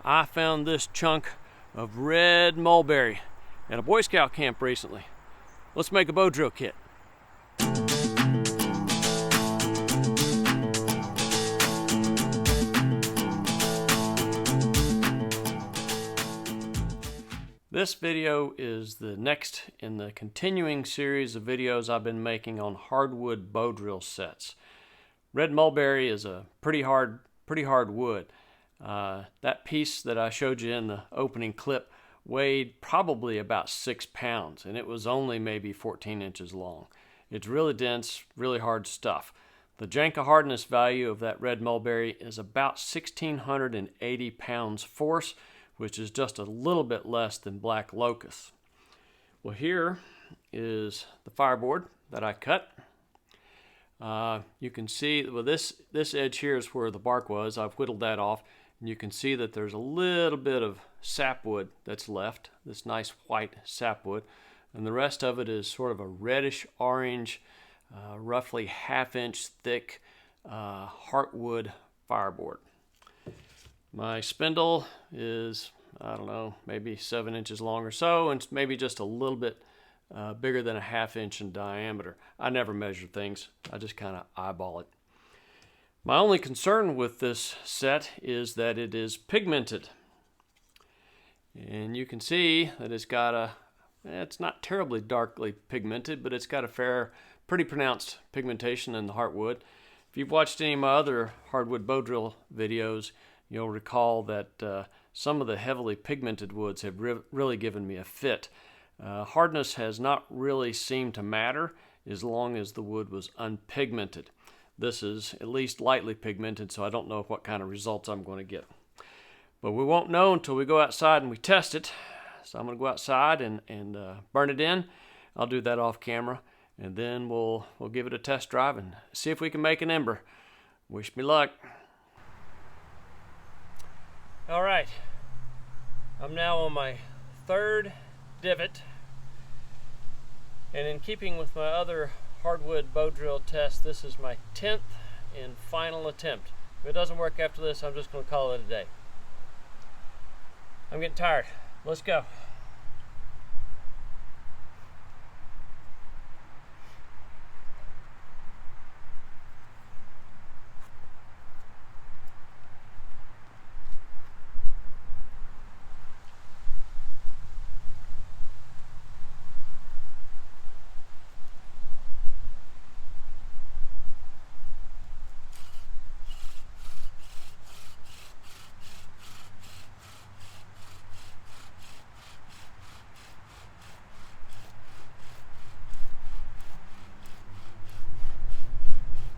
I found this chunk of red mulberry at a Boy Scout camp recently. Let's make a bow drill kit. This video is the next in the continuing series of videos I've been making on hardwood bow drill sets. Red mulberry is a pretty hard wood. That piece that I showed you in the opening clip weighed probably about 6 pounds, and it was only maybe 14 inches long. It's really dense, really hard stuff. The Janka hardness value of that red mulberry is about 1,680 pounds force, which is just a little bit less than black locust. Well, here is the fireboard that I cut. You can see, well, this edge here is where the bark was. I've whittled that off, and you can see that there's a little bit of sapwood that's left, this nice white sapwood, and the rest of it is sort of a reddish orange, roughly half-inch thick heartwood fireboard. My spindle is, I don't know, maybe 7 inches long or so, and it's maybe just a little bit bigger than a half-inch in diameter. I never measure things. I just kind of eyeball it. My only concern with this set is that it is pigmented. And you can see that it's not terribly darkly pigmented, but it's got a pretty pronounced pigmentation in the heartwood. If you've watched any of my other hardwood bow drill videos, you'll recall that some of the heavily pigmented woods have really given me a fit. Hardness has not really seemed to matter as long as the wood was unpigmented. This is at least lightly pigmented, so I don't know what kind of results I'm going to get. But we won't know until we go outside and we test it. So I'm going to go outside and burn it in. I'll do that off camera, and then we'll give it a test drive and see if we can make an ember. Wish me luck. All right, I'm now on my third divot, and in keeping with my other hardwood bow drill test, this is my 10th and final attempt. If it doesn't work after this, I'm just going to call it a day. I'm getting tired. Let's go.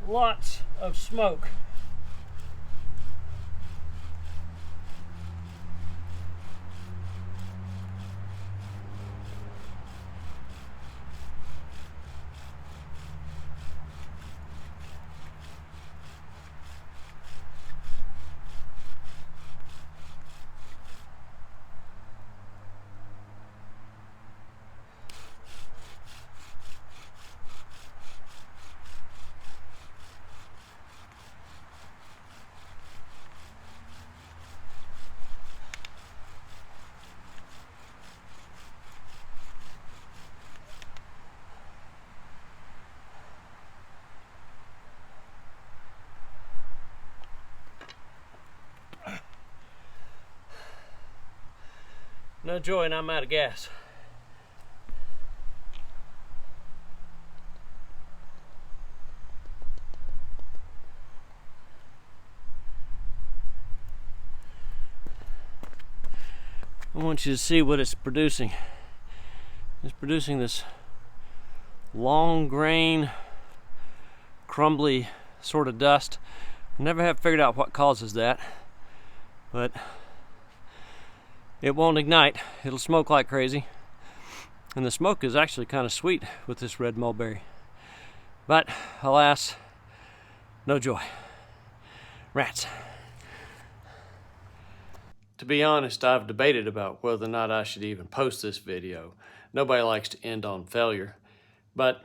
Lots of smoke. No joy, and I'm out of gas. I want you to see what it's producing. It's producing this long grain, crumbly sort of dust. I never have figured out what causes that, but it won't ignite. It'll smoke like crazy. And the smoke is actually kind of sweet with this red mulberry. But alas, no joy. Rats. To be honest, I've debated about whether or not I should even post this video. Nobody likes to end on failure. But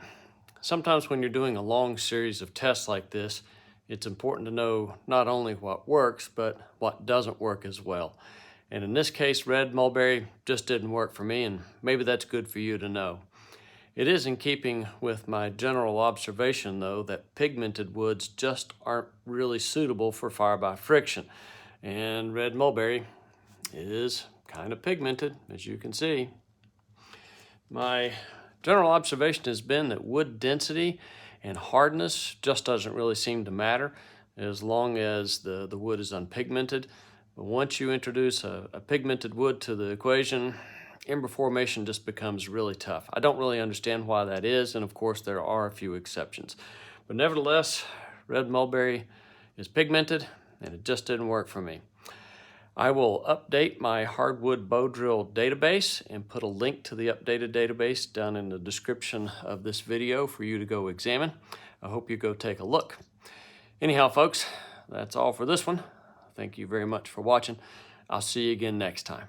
sometimes when you're doing a long series of tests like this, it's important to know not only what works, but what doesn't work as well. And in this case, red mulberry just didn't work for me, and maybe that's good for you to know. It is in keeping with my general observation, though, that pigmented woods just aren't really suitable for fire by friction. And red mulberry is kind of pigmented, as you can see. My general observation has been that wood density and hardness just doesn't really seem to matter as long as the wood is unpigmented. But once you introduce a pigmented wood to the equation, ember formation just becomes really tough. I don't really understand why that is, and of course there are a few exceptions. But nevertheless, red mulberry is pigmented, and it just didn't work for me. I will update my hardwood bow drill database and put a link to the updated database down in the description of this video for you to go examine. I hope you go take a look. Anyhow, folks, that's all for this one. Thank you very much for watching. I'll see you again next time.